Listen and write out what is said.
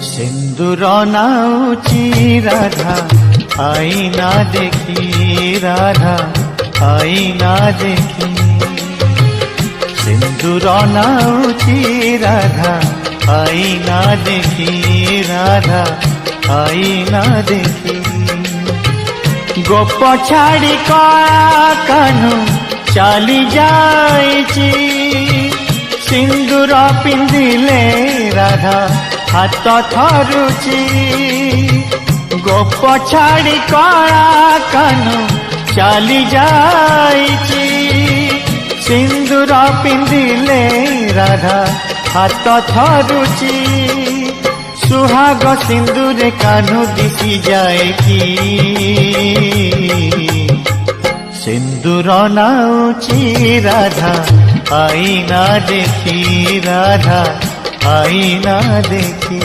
सिंदूर नाउची राधा आईना देखी, राधा आईना देखी। सिंदूर नाउची राधा आईना देखी, राधा आईना देखी। गोप छाड़ी कला कान्हू चली जाइची, सिंदूर पिंधिले राधा हाथ थरुची। गोप छाड़ी कला कान्हू चली जाइची, सिंदूर पिंधिले राधा हाथ थरुची। सुहाग सिंदूर कान्हू दिसी जाए कि, सिंदूर नाउची राधा आईना देखी, राधा आईना देखी।